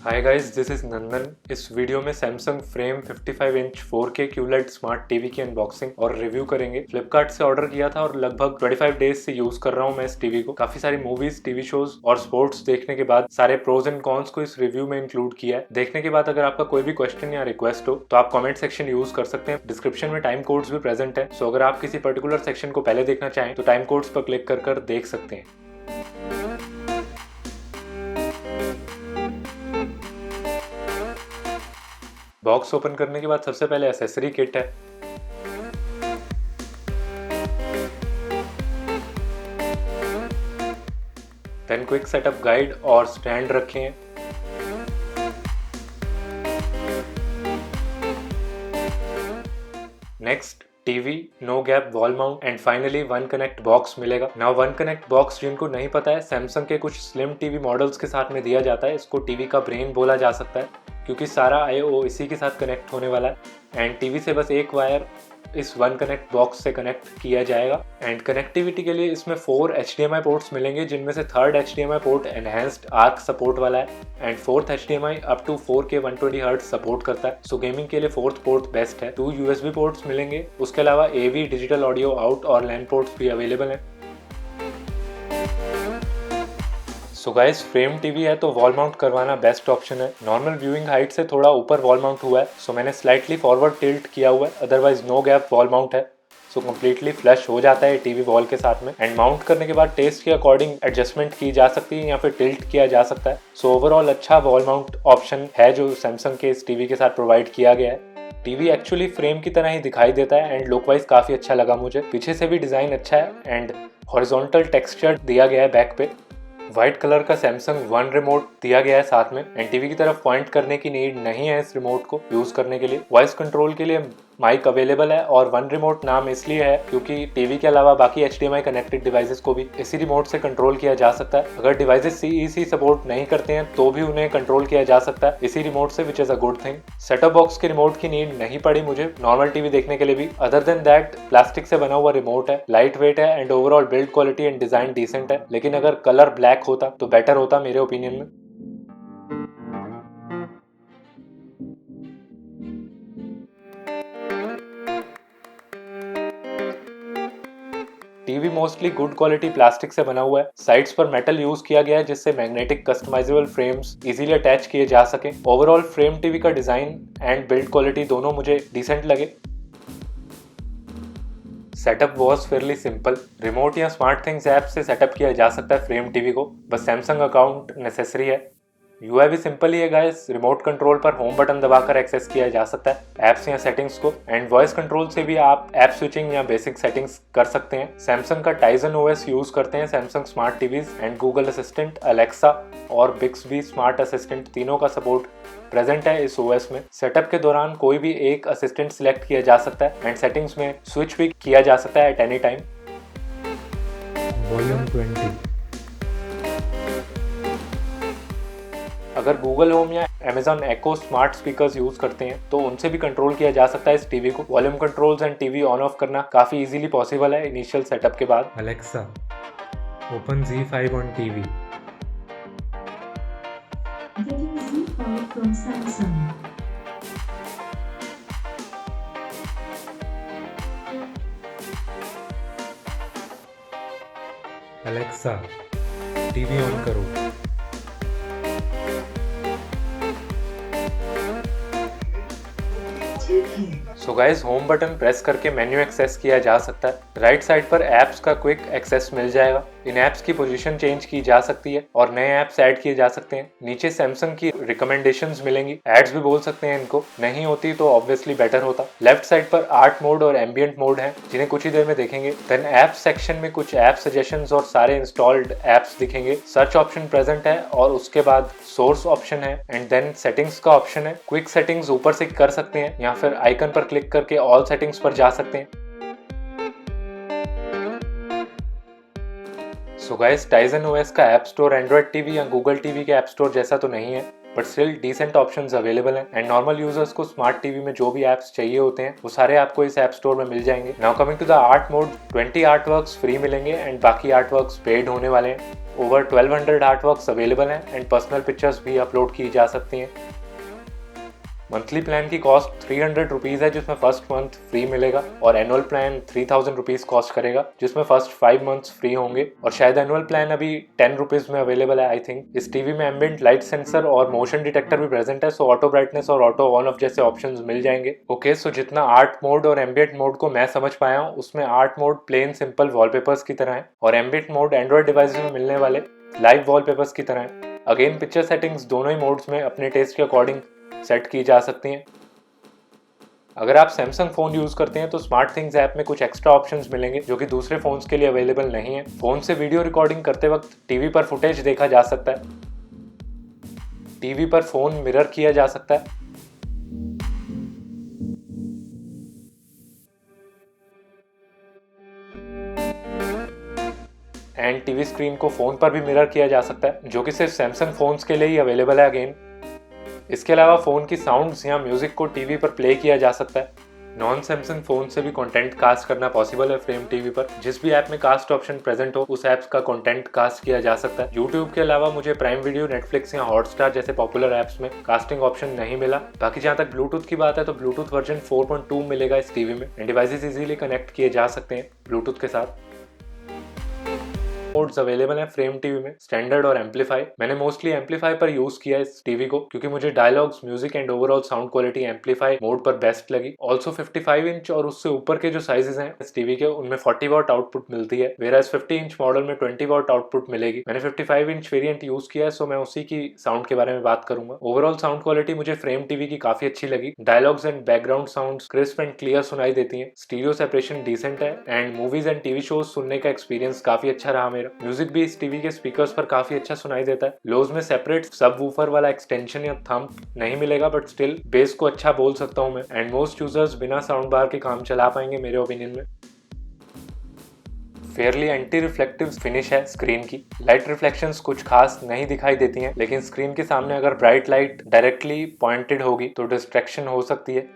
Hi guys, this is नंदन। इस video में Samsung frame 55 inch 4K QLED smart TV की unboxing और review करेंगे। फ्लिपकार्ट से ऑर्डर किया था और लगभग 25 डेज से यूज कर रहा हूँ मैं इस टीवी को। काफी सारी मूवीज, टीवी शोज और स्पोर्ट्स देखने के बाद सारे प्रोज एंड कॉन्स को इस रिव्यू में इंक्लूड किया है। देखने के बाद अगर आपका कोई भी क्वेश्चन या रिक्वेस्ट हो तो आप कॉमेंट सेक्शन यूज कर सकते हैं। डिस्क्रिप्शन में टाइम कोड्स भी प्रेजेंट है, सो अगर आप किसी पर्टिकुलर सेक्शन को पहले देखना चाहें तो टाइम कोड्स पर क्लिक कर देख सकते हैं। बॉक्स ओपन करने के बाद सबसे पहले एसेसरी किट है। देन क्विक सेटअप गाइड और स्टैंड रखे हैं। Next TV, no gap wall mount and finally One Connect box मिलेगा। नाउ वन कनेक्ट बॉक्स जिनको नहीं पता है, सैमसंग के कुछ स्लिम टीवी मॉडल्स के साथ में दिया जाता है। इसको टीवी का ब्रेन बोला जा सकता है क्योंकि सारा IO इसी के साथ कनेक्ट होने वाला है एंड टीवी से बस एक वायर इस वन कनेक्ट बॉक्स से कनेक्ट किया जाएगा। एंड कनेक्टिविटी के लिए इसमें 4 HDMI पोर्ट्स मिलेंगे, जिनमें से third HDMI port enhanced ARC support वाला है and fourth HDMI up to 4K 120 hertz support करता है। सो गेमिंग के लिए फोर्थ पोर्ट बेस्ट है। 2 USB पोर्ट्स मिलेंगे, उसके अलावा AV डिजिटल ऑडियो आउट और लैन पोर्ट्स भी अवेलेबल हैं। सो गाइस, फ्रेम टीवी है तो वॉल माउंट करवाना बेस्ट ऑप्शन है। नॉर्मल व्यूइंग हाइट से थोड़ा ऊपर वॉल माउंट हुआ है, सो मैंने स्लाइटली फॉरवर्ड टिल्ट किया हुआ है, otherwise no gap wall mount है। सो कम्प्लीटली फ्लश हो जाता है टीवी वॉल के साथ में। एंड माउंट करने के बाद टेस्ट के अकॉर्डिंग एडजस्टमेंट की जा सकती है या फिर टिल्ट किया जा सकता है। सो ओवरऑल अच्छा वॉल माउंट ऑप्शन है जो सैमसंग के इस टीवी के साथ प्रोवाइड किया गया है। टीवी एक्चुअली फ्रेम की तरह ही दिखाई देता है एंड लुक वाइज काफी अच्छा लगा मुझे। पीछे से भी डिजाइन अच्छा है एंड हॉरिजॉन्टल टेक्सचर दिया गया है बैक पे। व्हाइट कलर का सैमसंग वन रिमोट दिया गया है साथ में एंड टीवी की तरफ पॉइंट करने की नीड नहीं है इस रिमोट को यूज करने के लिए। वॉइस कंट्रोल के लिए माइक अवेलेबल है और वन रिमोट नाम इसलिए है क्योंकि टीवी के अलावा बाकी HDMI कनेक्टेड डिवाइसेस को भी इसी रिमोट से कंट्रोल किया जा सकता है। अगर डिवाइसेस CEC सपोर्ट नहीं करते हैं तो भी उन्हें कंट्रोल किया जा सकता है इसी रिमोट से, which is a good thing. Setup box के रिमोट की नीड नहीं पड़ी मुझे नॉर्मल टीवी देखने के लिए भी। अदर देन दैट प्लास्टिक से बना हुआ रिमोट है, लाइट वेट है and overall build quality and design decent है। लेकिन अगर कलर ब्लैक होता तो बेटर होता मेरे ओपिनियन में। TV mostly good quality plastic से बना हुआ है। साइड्स पर मेटल यूज किया गया है जिससे magnetic customisable frames easily attach किए जा सके। ओवरऑल फ्रेम टीवी का डिजाइन एंड बिल्ड क्वालिटी दोनों मुझे डिसेंट लगे। Setup was fairly simple. Remote या स्मार्ट थिंग्स ऐप से सेटअप किया जा सकता है फ्रेम टीवी को, बस सैमसंग अकाउंट नेसेसरी है। UI भी सिंपल ही है गाइस। रिमोट कंट्रोल पर होम बटन दबाकर एक्सेस किया जा सकता है एप्स या सेटिंग्स को एंड वॉइस कंट्रोल से भी आप ऐप स्विचिंग या बेसिक सेटिंग्स कर सकते हैं। सैमसंग का टाइजन OS यूज करते हैं Samsung smart TVs and Google assistant, Alexa और बिक्सबी स्मार्ट असिस्टेंट तीनों का सपोर्ट प्रेजेंट है इस OS में। सेटअप के दौरान कोई भी एक असिस्टेंट सिलेक्ट किया जा सकता है एंड सेटिंग्स में स्विच भी किया जा सकता है एट एनी टाइम। वॉल्यूम 20। अगर गूगल होम या Amazon Echo smart speakers use करते हैं तो उनसे भी कंट्रोल किया जा सकता है इस टीवी को। Volume controls and TV on off करना काफी इजीली पॉसिबल है इनिशियल सेटअप के बाद। Alexa, open Z5 on TV. Getting Z5 from Samsung. Alexa, TV on करो। So guys, home button press करके मेन्यू एक्सेस किया जा सकता है। राइट साइड पर एप्स का क्विक एक्सेस मिल जाएगा। इन एप्स की पोजीशन चेंज की जा सकती है और नए एप्स ऐड किए जा सकते हैं। नीचे सैमसंग की रिकमेंडेशंस मिलेंगी, एड्स भी बोल सकते हैं इनको, नहीं होती तो ऑब्वियसली बेटर होता। लेफ्ट साइड पर आर्ट मोड और एम्बियंट मोड है जिन्हें कुछ ही देर में देखेंगे। देन एप्स सेक्शन में कुछ ऐप सजेशंस और सारे इंस्टॉल्ड एप्स दिखेंगे। सर्च ऑप्शन प्रेजेंट है और उसके बाद सोर्स ऑप्शन है एंड देन सेटिंग्स का ऑप्शन है। क्विक सेटिंग्स ऊपर से कर सकते हैं या फिर आइकन पर क्लिक करके ऑल सेटिंग्स पर जा सकते हैं। सो गाइस, टाइजन OS का ऐप स्टोर एंड्रॉइड टीवी या गूगल टीवी के ऐप स्टोर जैसा तो नहीं है, but still decent options available हैं एंड नॉर्मल यूजर्स को स्मार्ट टीवी में जो भी ऐप्स चाहिए होते हैं वो सारे आपको इस ऐप स्टोर में मिल जाएंगे। Now coming to the art mode, 20 art works free मिलेंगे एंड बाकी आर्ट वर्क्स पेड होने वाले हैं। ओवर 1200 आर्टवर्क्स अवेलेबल हैं एंड पर्सनल पिक्चर्स भी अपलोड की जा सकती हैं। मंथली प्लान की कॉस्ट 300 रुपीज़ है, जिसमें फर्स्ट मंथ फ्री मिलेगा, और एनुअल प्लान 3000 रुपीज़ कॉस्ट करेगा, जिसमें फर्स्ट 5 मंथ्स फ्री होंगे। और शायद एनुअल प्लान अभी 10 रुपीज़ में अवेलेबल है आई थिंक। इस टीवी में एम्बिएंट लाइट सेंसर और मोशन डिटेक्टर भी प्रेजेंट है, सो ऑटो ब्राइटनेस और ऑटो ऑन ऑफ जैसे ऑप्शंस मिल जाएंगे। ओके, सो जितना आर्ट मोड और एम्बिएंट मोड को मैं समझ पाया हूँ, उसमें art mode plain simple wallpapers की तरह है और एम्बिएंट मोड एंड्रॉइड डिवाइस में मिलने वाले लाइव वॉलपेपर्स की तरह है। अगेन पिक्चर सेटिंग्स दोनों ही मोड्स में अपने टेस्ट के अकॉर्डिंग सेट की जा सकती हैं। अगर आप सैमसंग फ़ोन यूज़ करते हैं तो स्मार्ट थिंग्स ऐप में कुछ एक्स्ट्रा ऑप्शंस मिलेंगे जो कि दूसरे फ़ोन्स के लिए अवेलेबल नहीं है। फ़ोन से वीडियो रिकॉर्डिंग करते वक्त टीवी पर फुटेज देखा जा सकता है, टीवी पर फ़ोन मिरर किया जा सकता है, एंड टीवी स्क्रीन को फ़ोन पर भी मिरर किया जा सकता है, जो कि सिर्फ सैमसंग फ़ोन्स के लिए ही अवेलेबल है अगेन। इसके अलावा फ़ोन की साउंड्स या म्यूज़िक को टीवी पर प्ले किया जा सकता है। नॉन सैमसंग फ़ोन से भी कंटेंट कास्ट करना पॉसिबल है फ्रेम टीवी पर। जिस भी ऐप में कास्ट ऑप्शन प्रेजेंट हो उस ऐप्स का कंटेंट कास्ट किया जा सकता है। यूट्यूब के अलावा मुझे प्राइम वीडियो, नेटफ्लिक्स या हॉटस्टार जैसे पॉपुलर ऐप्स में कास्टिंग ऑप्शन नहीं मिला। बाकी जहाँ तक ब्लूटूथ की बात है तो ब्लूटूथ वर्जन 4.2 मिलेगा इस टीवी में एंड डिवाइसेस इजीली कनेक्ट किए जा सकते हैं ब्लूटूथ के साथ। मोड्स अवेलेबल हैं फ्रेम टीवी में, स्टैंडर्ड और एम्पलीफाई। मैंने मोस्टली एम्पलीफाई पर यूज किया इस टीवी को क्योंकि मुझे dialogues, music and overall sound quality amplify mode पर बेस्ट लगी। ऑल्सो 55 इंच और उससे ऊपर के जो साइजेस हैं इस टीवी के, उनमें 40 वॉट आउटपुट मिलती है, वेराज 50 इंच मॉडल में 20 वॉट आउटपुट मिलेगी। मैंने 55 इंच वेरिएंट यूज किया है, सो मैं उसी की साउंड के बारे में बात करूंगा। ओवरऑल साउंड क्वालिटी मुझे फ्रेम टीवी की काफी अच्छी लगी। Dialogues and background sounds crisp and clear सुनाई देती हैं, स्टीरियो सेपरेशन डिसेंट है and movies and TV shows सुनने का एक्सपीरियंस काफी अच्छा रहा मेरा। म्यूजिक भी टीवी के स्पीकर्स पर काफी अच्छा सुनाई देता है। लोज में सेपरेट सब वूफर वाला एक्सटेंशन या थंब नहीं मिलेगा, बट स्टिल बेस को अच्छा बोल सकता हूं मैं एंड मोस्ट यूजर्स बिना साउंड बार के काम चला पाएंगे मेरे ओपिनियन में। फेयरली एंटी रिफ्लेक्टिव फिनिश है स्क्रीन की। लाइट रिफ्लेक्शंस कुछ खास नहीं दिखाई देती हैं, लेकिन स्क्रीन के सामने अगर ब्राइट लाइट डायरेक्टली पॉइंटेड होगी तो डिस्ट्रैक्शन हो सकती है।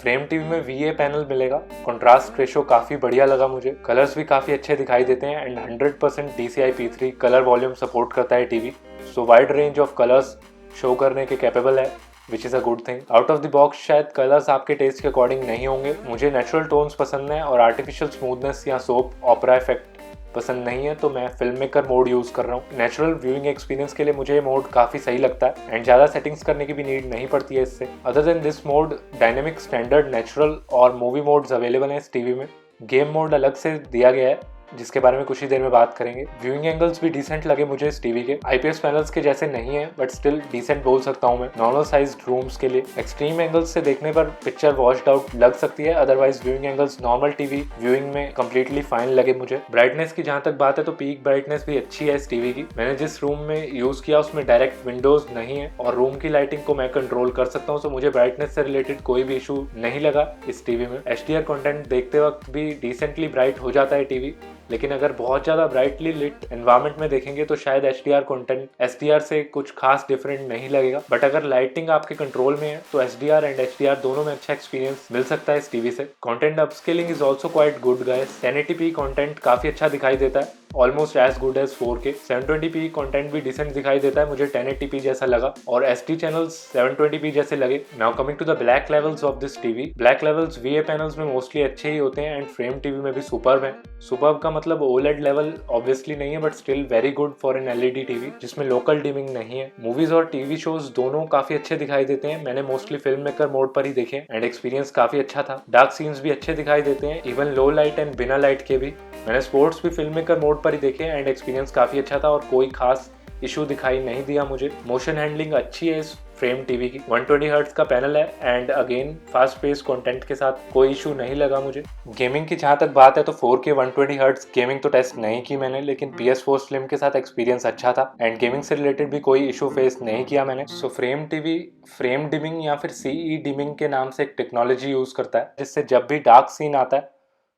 फ्रेम टीवी में VA पैनल मिलेगा। कंट्रास्ट रेशो काफी बढ़िया लगा मुझे। कलर्स भी काफी अच्छे दिखाई देते हैं and 100% DCI P3 colour volume support करता है TV, so wide range of colours show करने के कैपेबल है, which is a good thing. Out of the box शायद कलर्स आपके टेस्ट के अकॉर्डिंग नहीं होंगे। मुझे नेचुरल टोन्स पसंद है और आर्टिफिशियल स्मूथनेस या सोप ऑपरा इफेक्ट पसंद नहीं है, तो मैं फिल्म मेकर मोड यूज कर रहा हूँ। नेचुरल व्यूइंग एक्सपीरियंस के लिए मुझे ये मोड काफी सही लगता है एंड ज्यादा सेटिंग्स करने की भी नीड नहीं पड़ती है इससे। Other than this mode, dynamic, standard, natural और मूवी मोड्स अवेलेबल हैं इस टीवी में। गेम मोड अलग से दिया गया है जिसके बारे में कुछ ही देर में बात करेंगे। व्यूइंग एंगल्स भी डिसेंट लगे मुझे इस टीवी के। IPS पैनल्स के जैसे नहीं है बट स्टिल डिसेंट बोल सकता हूँ मैं नॉर्मल साइज्ड रूम्स के लिए। एक्सट्रीम एंगल्स से देखने पर पिक्चर वॉश्ड आउट लग सकती है, otherwise viewing angles normal TV viewing में कंप्लीटली फाइन लगे मुझे। ब्राइटनेस की जहाँ तक बात है तो पीक ब्राइटनेस भी अच्छी है इस टीवी की। मैंने जिस रूम में यूज किया उसमें डायरेक्ट विंडोज नहीं है और रूम की लाइटिंग को मैं कंट्रोल कर सकता हूँ, तो मुझे ब्राइटनेस से रिलेटेड कोई भी इशू नहीं लगा इस टीवी में। HDR कंटेंट देखते वक्त भी डिसेंटली ब्राइट हो जाता है टीवी, लेकिन अगर बहुत ज़्यादा ब्राइटली लिट एनवायरनमेंट में देखेंगे तो शायद HDR कंटेंट SDR से कुछ खास डिफरेंट नहीं लगेगा, बट अगर लाइटिंग आपके कंट्रोल में है तो SDR एंड HDR दोनों में अच्छा एक्सपीरियंस मिल सकता है इस टीवी से। Content upscaling is also quite good guys. 1080p content काफी अच्छा दिखाई देता है, almost as good as 4K। 720p content भी डिसेंट दिखाई देता है, मुझे 1080p जैसा लगा और SD चैनल्स 720p जैसे लगे। Now coming to the black levels of this TV. Black levels VA panels में मोस्टली अच्छे ही होते हैं एंड फ्रेम टीवी में भी सुपर्ब है। सुपर्ब का मतलब OLED लेवल ऑब्वियसली नहीं है, but still very good for an LED TV जिसमें लोकल डिमिंग नहीं है। मूवीज और टीवी शोज दोनों काफी अच्छे दिखाई देते हैं। मैंने मोस्टली फिल्म मेकर मोड पर ही देखे एंड एक्सपीरियंस काफी अच्छा था। डार्क सीन्स भी अच्छे दिखाई देते हैं, इवन लो लाइट एंड बिना लाइट के भी। मैंने स्पोर्ट्स भी फिल्म मेकर मोड पर ही देखे एंड एक्सपीरियंस काफी अच्छा था और कोई खास इशू दिखाई नहीं दिया मुझे। मोशन हैंडलिंग अच्छी है इस फ्रेम टीवी की। 120 हर्ट्ज का पैनल है and again fast pace content के साथ कोई इशू नहीं लगा मुझे। गेमिंग की जहाँ तक बात है तो 4K 120 हर्ट्ज गेमिंग तो टेस्ट नहीं की मैंने, लेकिन PS4 स्लिम के साथ एक्सपीरियंस अच्छा था एंड गेमिंग से रिलेटेड भी कोई इशू फेस नहीं किया मैंने। सो फ्रेम टीवी फ्रेम डिमिंग या फिर CE डिमिंग के नाम से एक टेक्नोलॉजी यूज करता है, जिससे जब भी डार्क सीन आता है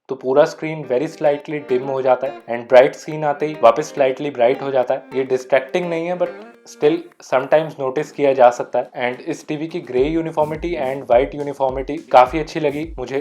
तो पूरा स्क्रीन वेरी स्लाइटली डिम हो जाता है एंड ब्राइट सीन आते ही वापस स्लाइटली ब्राइट हो जाता है। ये डिस्ट्रैक्टिंग नहीं है बट स्टिल समटाइम्स नोटिस किया जा सकता है एंड इस टीवी की grey uniformity and white uniformity काफी अच्छी लगी मुझे।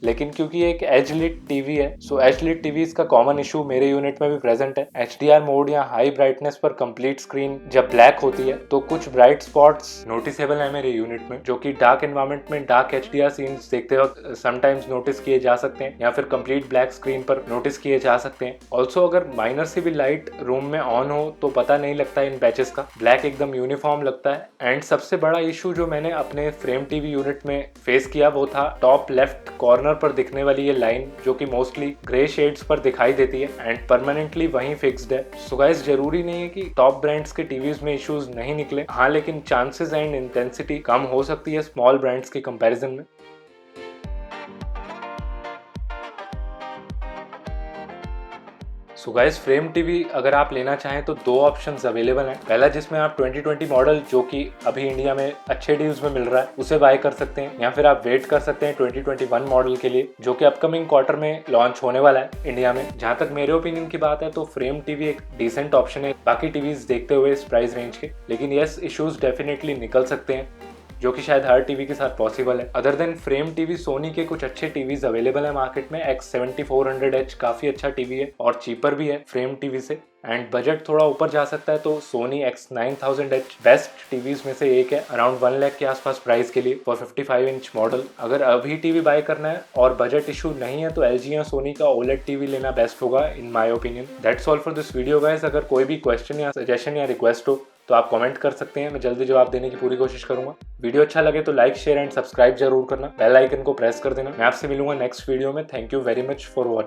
लेकिन क्योंकि ये एक एज लिट टीवी है, सो एज लिट टीवीज का कॉमन इशू मेरे यूनिट में भी प्रेजेंट है। HDR मोड या हाई ब्राइटनेस पर कंप्लीट स्क्रीन जब ब्लैक होती है तो कुछ ब्राइट स्पॉट्स नोटिसेबल है मेरे यूनिट में, जो कि डार्क एनवायरनमेंट में डार्क HDR सीन्स देखते वक्त समटाइम्स नोटिस किए जा सकते हैं या फिर कंप्लीट ब्लैक स्क्रीन पर नोटिस किए जा सकते हैं। ऑल्सो अगर माइनर सी भी लाइट रूम में ऑन हो तो पता नहीं लगता इन पैचेस का, ब्लैक एकदम यूनिफॉर्म लगता है। एंड सबसे बड़ा इशू जो मैंने अपने फ्रेम टीवी यूनिट में फेस किया वो था टॉप लेफ्ट कॉर्नर पर दिखने वाली ये लाइन, जो कि मोस्टली ग्रे शेड्स पर दिखाई देती है एंड परमानेंटली वहीं फिक्स्ड है। सो गाइस, जरूरी नहीं है कि टॉप ब्रांड्स के टीवीज में इश्यूज नहीं निकले, हाँ, लेकिन चांसेस एंड इंटेंसिटी कम हो सकती है स्मॉल ब्रांड्स के कंपैरिजन में। सो गाइस, फ्रेम टीवी अगर आप लेना चाहें तो दो ऑप्शंस अवेलेबल हैं। पहला जिसमें आप 2020 मॉडल, जो कि अभी इंडिया में अच्छे डील्स में मिल रहा है, उसे बाय कर सकते हैं, या फिर आप वेट कर सकते हैं 2021 मॉडल के लिए, जो कि अपकमिंग क्वार्टर में लॉन्च होने वाला है इंडिया में। जहां तक मेरे ओपिनियन की बात है तो फ्रेम टीवी एक डिसेंट ऑप्शन है बाकी टीवीज देखते हुए इस प्राइस रेंज के, लेकिन यस, इश्यूज डेफिनेटली निकल सकते हैं जो कि शायद हर टीवी के साथ पॉसिबल है। Other than frame TV, Sony के कुछ अच्छे टीवीज अवेलेबल है मार्केट में। X7400H काफी अच्छा टीवी है और चीपर भी है फ्रेम टीवी से, एंड बजट थोड़ा ऊपर जा सकता है तो सोनी X9000H बेस्ट टीवीज में से एक है, अराउंड 1 लाख के आसपास प्राइस के लिए फॉर 55 इंच मॉडल। अगर अभी टीवी बाय करना है और बजट इशू नहीं है तो LG या सोनी का OLED टीवी लेना बेस्ट होगा in my opinion. That's all for this video guys. अगर कोई भी क्वेश्चन या सजेशन या रिक्वेस्ट हो तो आप कमेंट कर सकते हैं, मैं जल्दी जवाब देने की पूरी कोशिश करूंगा। वीडियो अच्छा लगे तो लाइक, शेयर एंड सब्सक्राइब जरूर करना, बेल आइकन को प्रेस कर देना। मैं आपसे मिलूंगा नेक्स्ट वीडियो में। Thank you very much for watching.